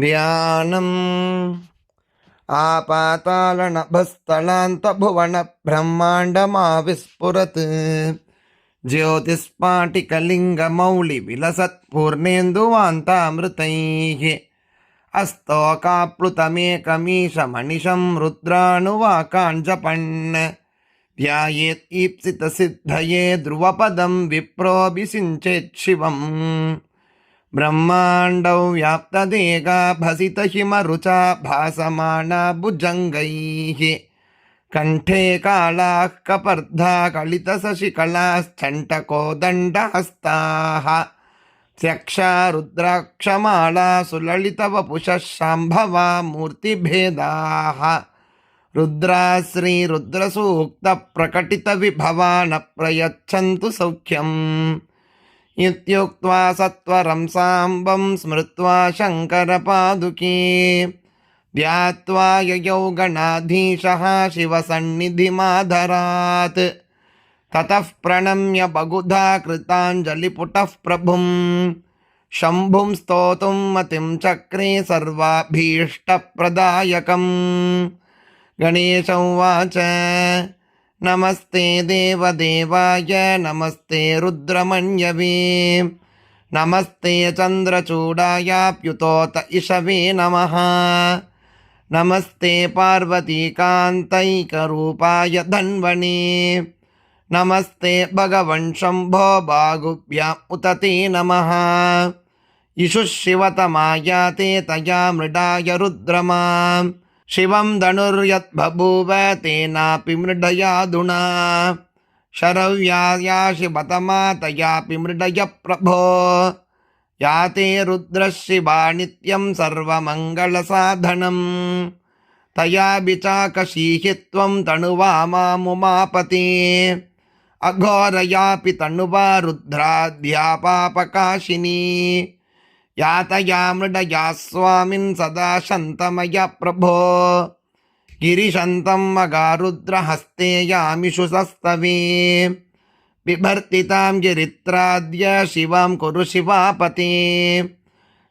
ध्यानम् आपातालनभस्तलान्तभुवन ब्रह्माण्डमाविस्फुरत् ज्योतिस्फाटिकलिङ्गमौलिविलसत्पूर्णेन्दुवान्तामृतैः अस्तोकाप्लुतमेकमीशमनिशं रुद्रानुवाकाञ्जपन् ध्यायेत् ईप्सितसिद्धये ध्रुवपदं विप्रोऽभिषिञ्चेत् शिवम् ब्रह्माण्डौ व्याप्तदेगाभसितहिमरुचा भासमाना भुजङ्गैः कण्ठे कालाः कपर्धा कलितशशिकलाश्चण्टकोदण्डहस्ताः त्यक्षा रुद्राक्षमाला सुललितवपुषः शाम्भवा मूर्तिभेदाः रुद्रा श्रीरुद्रसूक्तप्रकटितविभवा न प्रयच्छन्तु सौख्यम् इत्युक्त्वा सत्वरं साम्बं स्मृत्वा शङ्करपादुके ध्यात्वा ययौ गणाधीशः शिवसन्निधिमादरात् ततः प्रणम्य बहुधा कृताञ्जलिपुटः प्रभुं शम्भुं स्तोतुं मतिं चक्रे सर्वाभीष्टप्रदायकम् गणेश उवाच नमस्ते देवदेवाय नमस्ते रुद्रमण्यवे नमस्ते चन्द्रचूडायाप्युतोत इषवे नमः नमस्ते पार्वतीकान्तैकरूपाय धन्वने नमस्ते भगवन् शम्भो बाहुभ्याम् उत ते नमः इषुः शिवतमायाते तया मृडाय रुद्रमा शिवं धनुर्यद्बभूव तेनापि मृडयादुना शरव्या शिवतमा तयापि मृडय प्रभो याते रुद्रः शिवा नित्यं सर्वमङ्गलसाधनम् तया विचाकशीहि त्वं तनुवा मामुमापते अघोरयापि तनुवा रुद्राद्या पापकाशिनी यातया मृडया स्वामिन् सदा शन्तमय प्रभो गिरिशन्तं मगारुद्रहस्ते यामिषु सस्तवे बिभर्तितां गिरित्राद्य शिवां कुरु शिवापते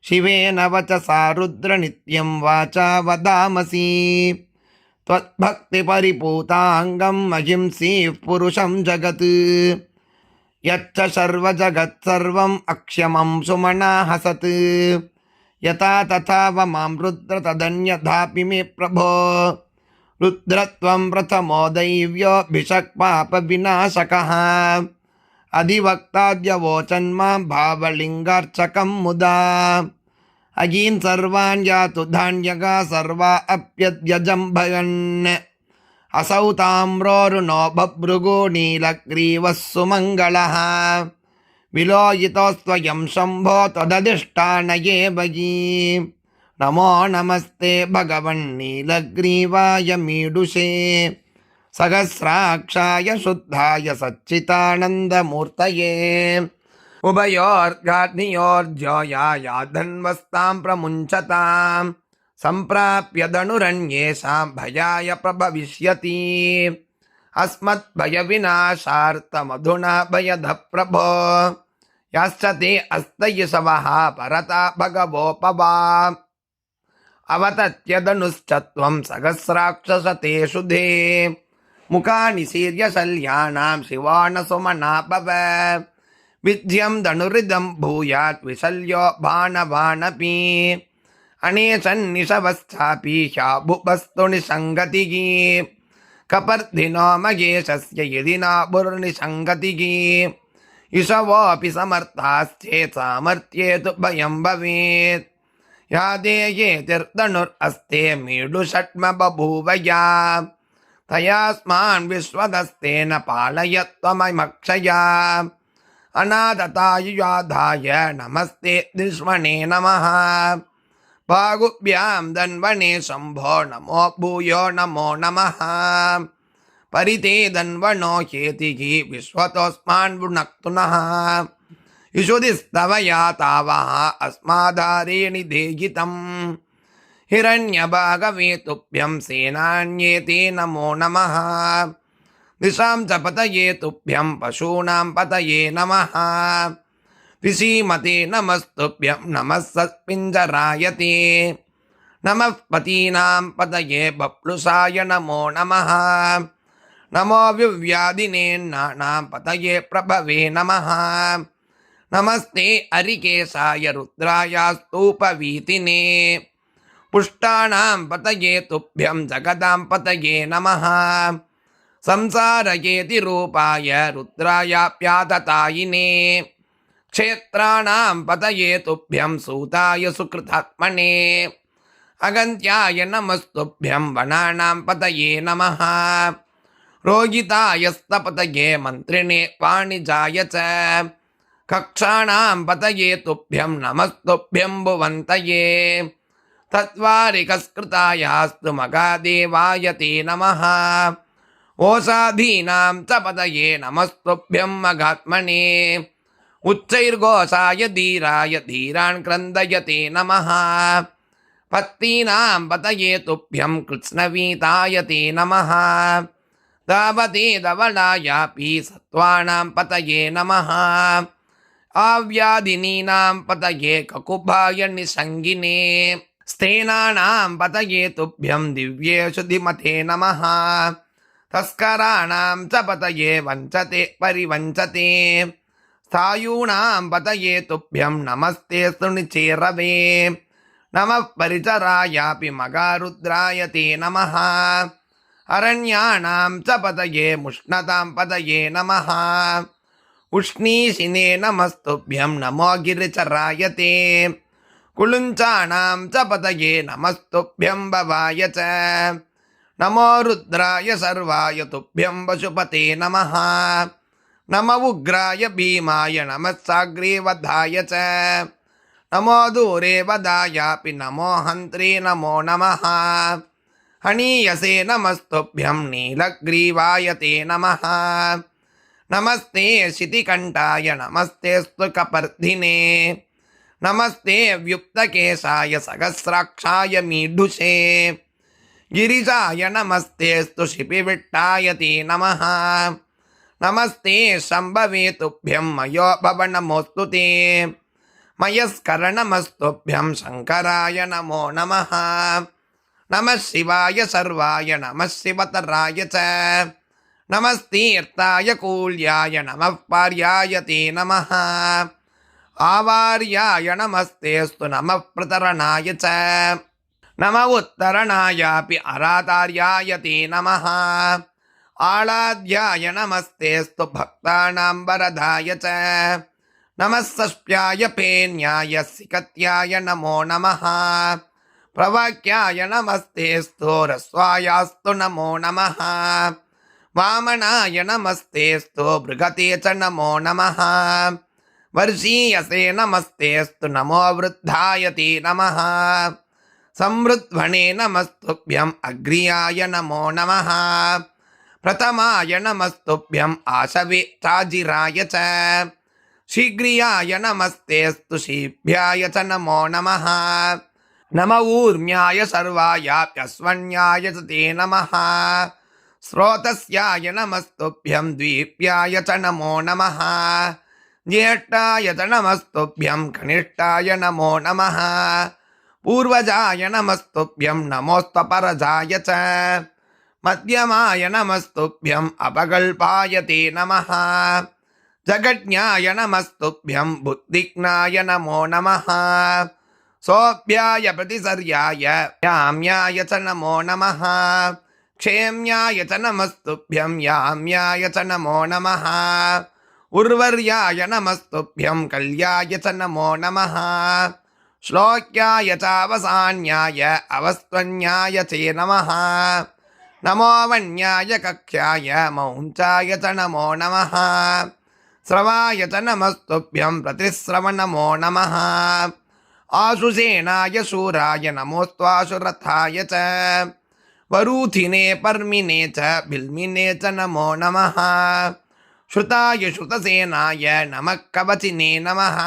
शिवेन वचसा रुद्र नित्यं वाचा वदामसि त्वद्भक्तिपरिपूताङ्गं महिंसीः पुरुषं जगत् यच्च सर्वजगत्सर्वम् अक्षमं सुमना हसत् यथा तथा वमां रुद्र तदन्यथापि मे प्रभो रुद्रत्वं प्रथमो दैव्योऽभिषक्पापविनाशकः अधिवक्ताद्यवोचन्मां भावलिङ्गार्चकं मुदा अगीन् सर्वान् यातु धान्यगा सर्वा अप्यद्यजम्भयन् असौ ताम्रोरुणो बभ्रुगो नीलग्रीवः सुमङ्गलः विलोयितोऽस्त्वयं शम्भो त्वदधिष्ठानये वयि नमो नमस्ते भगवन्नीलग्रीवाय मीडुषे सहस्राक्षाय शुद्धाय सच्चिदानन्दमूर्तये उभयोर्गाग्नियोर्ज्योयाय धन्वस्तां प्रमुञ्चताम् सम्प्राप्य धनुरन्येषां भयाय प्रभविष्यति अस्मद्भयविनाशार्थमधुना भयदः प्रभो याश्च ते अस्तयिषवः परता भगवोपवा अवतत्यदनुश्च त्वं सहस्राक्षसतेषु धे मुखानि शीर्यशल्यानां शिवानसुमना भव विद्यं धनुरिदं भूयात् विशल्यो बाणवानपि अनेशन्निशवस्थापि ह्याभुवस्तु निसङ्गतिः कपर्दिनो महेशस्य यदि नाभुर्निसङ्गतिः इषवोऽपि समर्थाश्चेत् सामर्थ्ये तु भयं भवेत् या देयेतिर्धनुरस्ते मीडुषट्म बभूव या तयास्मान् विश्वदस्तेन पालय त्वममक्षया अनादतायुयाधाय नमस्ते दिष्मणे नमः बाहुभ्यां धन्वने शम्भो नमो भूयो नमो नमः परिते धन्वनो हेतिः विश्वतोऽस्मान् वृणक्तुनः इषुधिस्तवया तावः अस्माधारे निधेयितम् हिरण्यभागवे तुभ्यं सेनान्येते नमो नमः दिशां च पतये तुभ्यं पशूनां पतये नमः विसीमते नमस्तुभ्यं नमः सत्पिञ्जराय ते नमः पतीनां पतये बप्लुसाय नमो नमः नमो विव्याधिनेन्नानां पतये प्रभवे नमः नमस्ते अरिकेशाय रुद्राय स्तूपवीतिने पुष्टाणां पतये तुभ्यं जगदां पतये नमः संसारयेति रूपाय रुद्रायाप्याततायिने क्षेत्राणां पतये तुभ्यं सूताय सुकृतात्मने अगन्त्याय नमस्तुभ्यं वनानां पतये नमः रोगितायस्तपतये मन्त्रिणे वाणिजाय च कक्षाणां पतये तुभ्यं नमस्तुभ्यं भुवन्तये तत्वारिकस्कृतायास्तु मगादेवाय ते नमः ओषाधीनां च पतये नमस्तुभ्यं मगात्मने उच्चैर्घोषाय धीराय धीरान् क्रन्दयते नमः पत्नीनां पतये तुभ्यं कृत्स्नवीताय ते नमः दावते धवलायापि सत्त्वानां पतये नमः आव्याधिनीनां पतये ककुभाय निसङ्गिने स्तेनानां पतये तुभ्यं दिव्येषु धिमते नमः तस्कराणां च पतये वञ्चते परिवञ्चते स्थायूणां पतये तुभ्यं नमस्ते सुनिचेरवे नमः परिचरायापि मगारुद्राय ते नमः अरण्याणां च पतये मुष्णतां पतये नमः उष्णीशिने नमस्तुभ्यं नमो गिरिचराय ते कुलुञ्चानां च पतये नमस्तुभ्यं भवाय च नमो रुद्राय सर्वाय तुभ्यं पशुपते नमः नमो उग्राय भीमाय नमः साग्रीवधाय च नमो दूरे वदायापि नमो हन्त्रे नमो नमः हनीयसे नमस्तुभ्यं नीलग्रीवाय ते नमः नमस्ते शितिकण्ठाय नमस्तेऽस्तु कपर्धिने नमस्ते व्युक्तकेशाय सहस्राक्षाय मीढुषे गिरिजाय नमस्तेऽस्तु शिपिविट्टाय ते नमः नमस्ते शम्भवे तुभ्यं मयोभव नमोऽस्तु ते मयस्करणमस्तुभ्यं शङ्कराय नमो नमः नमः शिवाय सर्वाय नमः शिवतराय च नमस्तीर्थाय कूल्याय नमः पार्याय ते नमः आवार्याय नमस्तेऽस्तु नमः प्रतरणाय च नमः उत्तरणायापि अरातार्याय ते नमः आलाद्याय नमस्तेऽस्तु भक्तानां वरदाय च नमः षष्ट्याय पेन्याय सिकत्याय नमो नमः प्रवाक्याय नमस्तेऽस्तु रस्वायास्तु नमो नमः वामनाय नमस्तेऽस्तु भृगते च नमो नमः वर्षीयसे नमस्तेऽस्तु नमो वृद्धाय ते नमः संवृद्ध्वने नमस्तुभ्यं अग्र्याय नमो नमः प्रथमाय नमस्तुभ्यं आशवे चाजिराय च शीघ्रियाय नमस्तेऽस्तु शीभ्याय च नमो नमः नम ऊर्म्याय सर्वायाप्यस्वन्याय च ते नमः स्रोतस्याय नमस्तुभ्यं द्वीप्याय च नमो नमः ज्येष्ठाय च नमस्तुभ्यं कनिष्ठाय नमो नमः पूर्वजाय नमस्तुभ्यं नमोस्तपरजाय च मध्यमाय नमस्तुभ्यं अपकल्पाय ते नमः जगज्ञाय नमस्तुभ्यं बुद्धिज्ञाय नमो नमः सोऽभ्याय प्रतिसर्याय याम्याय च नमो नमः क्षेम्याय च नमस्तुभ्यं याम्याय च नमो नमः उर्वर्याय नमस्तुभ्यं कल्याय च नमो नमः श्लोक्याय चावसान्याय अवस्त्वन्याय चे नमः नमो वन्याय कक्ष्याय मौञ्चाय च नमो नमः श्रवाय च नमस्तुभ्यं प्रतिश्रवणमो नमः आशुसेनाय शूराय नमोऽस्त्वाशुरथाय च वरूथिने पर्मिने च बिल्मिने च नमो नमः श्रुताय श्रुतसेनाय नमः कवचिने नमः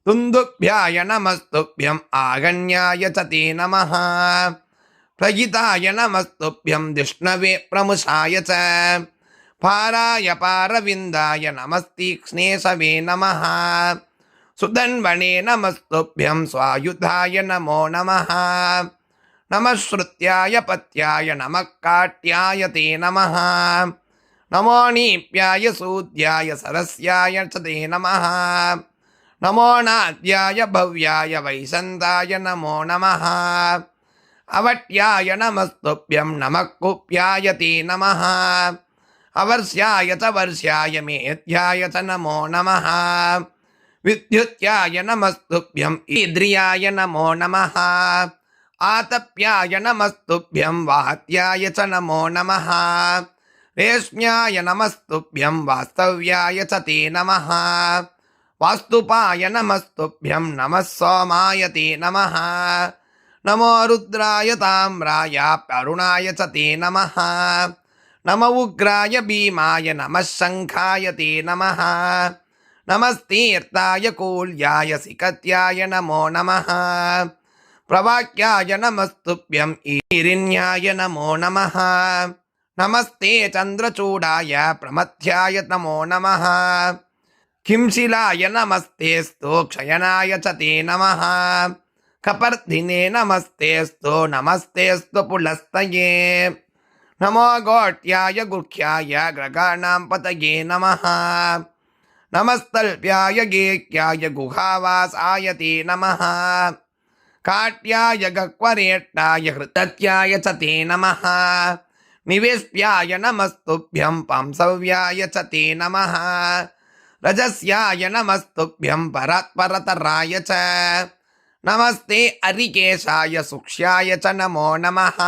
तुन्दुभ्याय नमस्तुभ्यं आगण्याय च ते नमः प्रजिताय नमस्तुभ्यं विष्णवे प्रमुषाय च பாராய பாரவிந்தாய நமஸ்தீக்ஷ்ணேசவே நமः சுதன்வனே நமஸ்துभ्यं स्वायुधाय नमो नमः नमः श्रुत्याय पत्याय नमः काट्याय ते नमः नमो नीप्याय सूद्याय सरस्याय च ते नमः नमो नाद्याय भव्याय वैशन्ताय नमो नमः अवट्याय नमस्तुभ्यं नमः कुप्याय ते नमः अवर्ष्याय च वर्ष्याय मेध्याय च नमो नमः विद्युत्याय नमस्तुभ्यं ईद्रियाय नमो नमः आतप्याय नमस्तुभ्यं वात्याय च नमो नमः रेश्म्याय नमस्तुभ्यं वास्तव्याय च ते नमः वास्तुपाय नमस्तुभ्यं नमः सोमाय ते नमः नमो रुद्राय ताम्राय अरुणाय च ते नमः नमो उग्राय भीमाय नमः शङ्खाय ते नमः नमस्तीर्थाय कूल्याय सिकत्याय नमो नमः प्रवाक्याय नमस्तुभ्यं ईरिण्याय नमो नमः नमस्ते चन्द्रचूडाय प्रमथ्याय नमो नमः किंशिलाय नमस्तेस्तु क्षयनाय च ते नमः कपर्दिने नमस्तेस्तु नमस्तेस्तु पुलस्तये नमो गोट्याय गुह्याय ग्रगाणां पतये नमः नमस्तल्प्याय गेक्याय गुहावासाय ते नमः काट्याय गक्वरेट्टाय हृतत्याय च ते नमः निवेश्याय नमस्तुभ्यं पांसव्याय च ते नमः रजस्याय नमस्तुभ्यं परात्परतराय च नमस्ते अरिकेशाय सूक्ष्याय च नमो नमः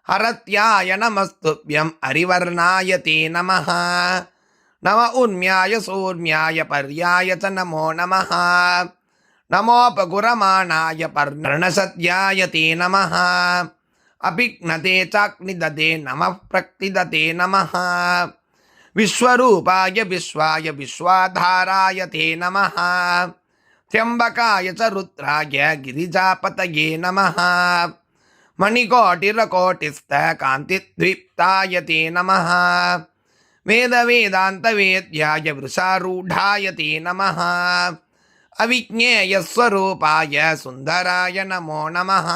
हरत्याय नमस्तुभ्यं हरिवर्णाय ते नमः नम उन्म्याय सूर्म्याय पर्याय च नमो नमः नमोपगुरमाणाय पर्णसद्याय ते नमः अभिघ्नते चाग्निदते नमः प्रक्तिदते नमः विश्वरूपाय विश्वाय विश्वाधाराय ते नमः त्र्यम्बकाय च रुद्राय गिरिजापतये नमः मणिकोटिरकोटिस्थकान्तिद्वीप्ताय ते नमः वेदवेदान्तवेद्याय वृषारूढाय ते नमः अविज्ञेयस्वरूपाय सुन्दराय नमो नमः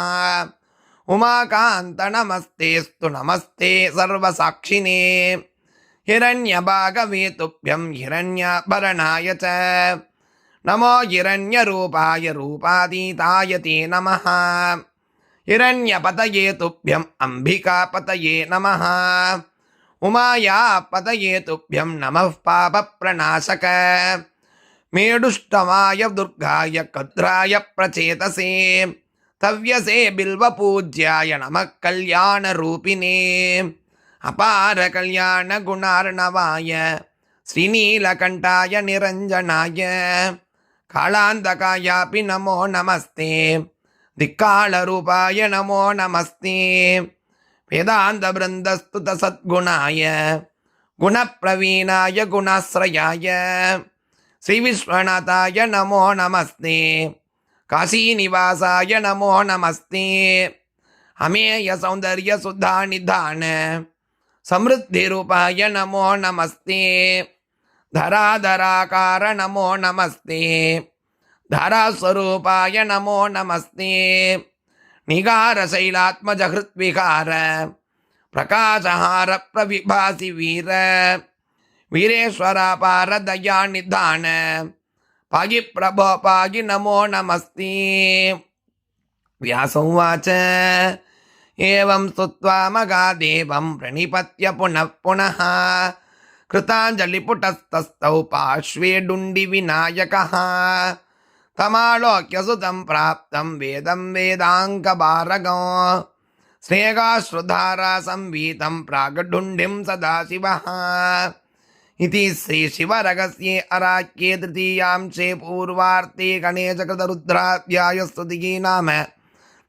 उमाकान्त नमस्तेस्तु नमस्ते सर्वसाक्षिणे हिरण्यभागवेतुभ्यं हिरण्याभरणाय च नमो हिरण्यरूपाय रूपातीताय ते नमः हिरण्यपतये तुभ्यम् अम्बिकापतये नमः उमायापतये तुभ्यं नमः पापप्रणाशक मेडुष्टमाय दुर्गाय कद्राय प्रचेतसे तव्यसे बिल्वपूज्याय नमः कल्याणरूपिणे अपार कल्याणगुणार्णवाय श्रीनीलकण्ठाय निरञ्जनाय कालान्तकायापि नमो नमस्ते दिक्कालरूपाय नमो नमस्ते वेदान्तवृन्दस्तुतसद्गुणाय गुणप्रवीणाय गुणाश्रयाय श्रीविश्वनाथाय नमो नमस्ते काशीनिवासाय नमो नमस्ते अमेयसौन्दर्यसुधानिधान समृद्धिरूपाय नमो नमस्ते धराधराकार नमो नमस्ते धारास्वरूपाय नमो नमस्ते निगारशैलात्मज हृद्विकार प्रकाशहार प्रविभासि वीर वीरेश्वरापार दयानिधान पागि प्रभो पागि नमो नमस्ते व्यासोवाच एवं स्तुत्वा मगादेवं प्रणिपत्य पुनः पुनः कृताञ्जलिपुटस्तस्थौ पार्श्वे डुण्डिविनायकः तमालोक्य सुतं प्राप्तं वेदं वेदाङ्कभारगं स्नेहाश्रुधारा संवीतं प्रागडुण्डिं सदाशिवः इति श्रीशिवरहस्ये अराक्ये तृतीयांशे पूर्वार्ते गणेशकृतरुद्राध्यायस्तुतिः नाम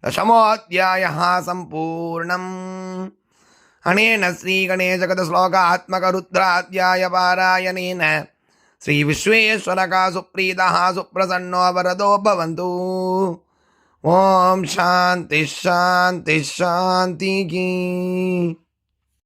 दशमोऽध्यायः सम्पूर्णम्। अनेन श्रीगणेशकृतश्लोकात्मकरुद्राध्यायपारायणेन श्रीविश्वेश्वरः सुप्रीतः सुप्रसन्नो वरदो भवन्तु। ओम शान्तिः शान्तिः शान्तिः।